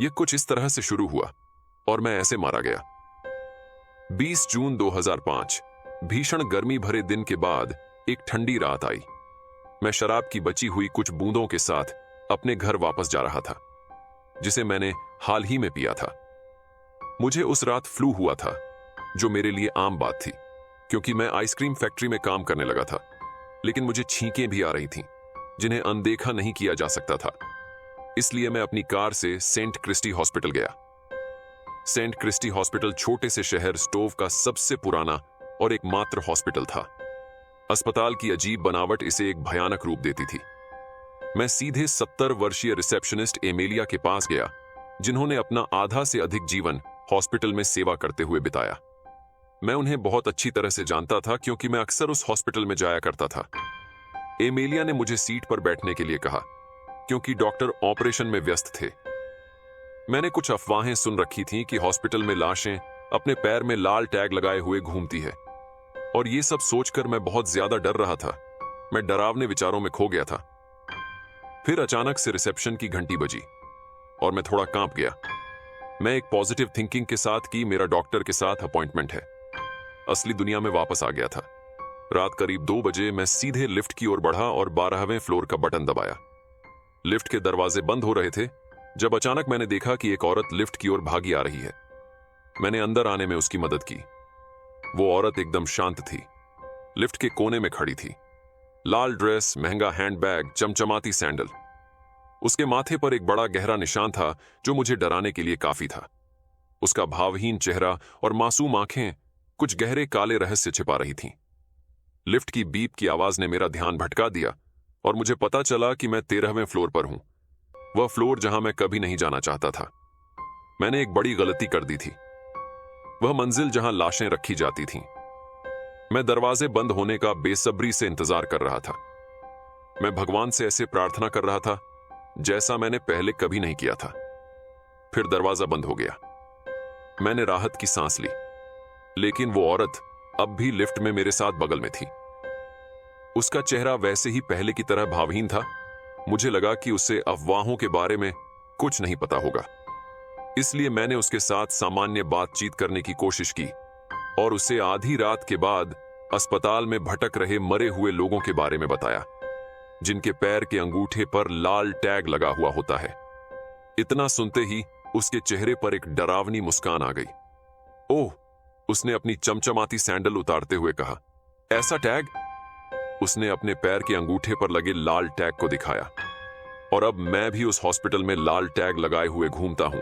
यह कुछ इस तरह से शुरू हुआ और मैं ऐसे मारा गया। 20 जून 2005 भीषण गर्मी भरे दिन के बाद एक ठंडी रात आई। मैं शराब की बची हुई कुछ बूंदों के साथ अपने घर वापस जा रहा था, जिसे मैंने हाल ही में पिया था। मुझे उस रात फ्लू हुआ था, जो मेरे लिए आम बात थी क्योंकि मैं आइसक्रीम फैक्ट्री में काम करने लगा था। लेकिन मुझे छींकें भी आ रही थीं, जिन्हें अनदेखा नहीं किया जा सकता था। इसलिए मैं अपनी कार से सेंट क्रिस्टी हॉस्पिटल गया। सेंट क्रिस्टी हॉस्पिटल छोटे से शहर स्टोव का सबसे पुराना और एकमात्र हॉस्पिटल था। अस्पताल की अजीब बनावट इसे एक भयानक रूप देती थी। मैं सीधे 70 वर्षीय रिसेप्शनिस्ट एमेलिया के पास गया, जिन्होंने अपना आधा से अधिक जीवन हॉस्पिटल में सेवा करते हुए बिताया। मैं उन्हें बहुत अच्छी तरह से जानता था क्योंकि मैं अक्सर उस हॉस्पिटल में जाया करता था। एमेलिया ने मुझे सीट पर बैठने के लिए कहा क्योंकि डॉक्टर ऑपरेशन में व्यस्त थे। मैंने कुछ अफवाहें सुन रखी थीं कि हॉस्पिटल में लाशें अपने पैर में लाल टैग लगाए हुए घूमती है, और ये सब सोचकर मैं बहुत ज्यादा डर रहा था। मैं डरावने विचारों में खो गया था। फिर अचानक से रिसेप्शन की घंटी बजी और मैं थोड़ा कांप गया। मैं एक पॉजिटिव थिंकिंग के साथ कि मेरा डॉक्टर के साथ अपॉइंटमेंट है, असली दुनिया में वापस आ गया था। रात करीब 2 बजे मैं सीधे लिफ्ट की ओर बढ़ा और 12वें फ्लोर का बटन दबाया। लिफ्ट के दरवाजे बंद हो रहे थे जब अचानक मैंने देखा कि एक औरत लिफ्ट की ओर भागी आ रही है। मैंने अंदर आने में उसकी मदद की। वो औरत एकदम शांत थी, लिफ्ट के कोने में खड़ी थी। लाल ड्रेस, महंगा हैंडबैग, चमचमाती सैंडल। उसके माथे पर एक बड़ा गहरा निशान था जो मुझे डराने के लिए काफी था। उसका भावहीन चेहरा और मासूम आंखें कुछ गहरे काले रहस्य छिपा रही थीं। लिफ्ट की बीप की आवाज ने मेरा ध्यान भटका दिया और मुझे पता चला कि मैं 13वें फ्लोर पर हूं, वह फ्लोर जहां मैं कभी नहीं जाना चाहता था। मैंने एक बड़ी गलती कर दी थी, वह मंजिल जहां लाशें रखी जाती थीं। मैं दरवाजे बंद होने का बेसब्री से इंतजार कर रहा था। मैं भगवान से ऐसे प्रार्थना कर रहा था जैसा मैंने पहले कभी नहीं किया था। फिर दरवाजा बंद हो गया। मैंने राहत की सांस ली, लेकिन वो औरत अब भी लिफ्ट में मेरे साथ बगल में थी। उसका चेहरा वैसे ही पहले की तरह भावहीन था। मुझे लगा कि उसे अफवाहों के बारे में कुछ नहीं पता होगा, इसलिए मैंने उसके साथ सामान्य बातचीत करने की कोशिश की और उसे आधी रात के बाद अस्पताल में भटक रहे मरे हुए लोगों के बारे में बताया, जिनके पैर के अंगूठे पर लाल टैग लगा हुआ होता है। इतना सुनते ही उसके चेहरे पर एक डरावनी मुस्कान आ गई। ओह, उसने अपनी चमचमाती सैंडल उतारते हुए कहा, ऐसा टैग? उसने अपने पैर के अंगूठे पर लगे लाल टैग को दिखाया, और अब मैं भी उस हॉस्पिटल में लाल टैग लगाए हुए घूमता हूं।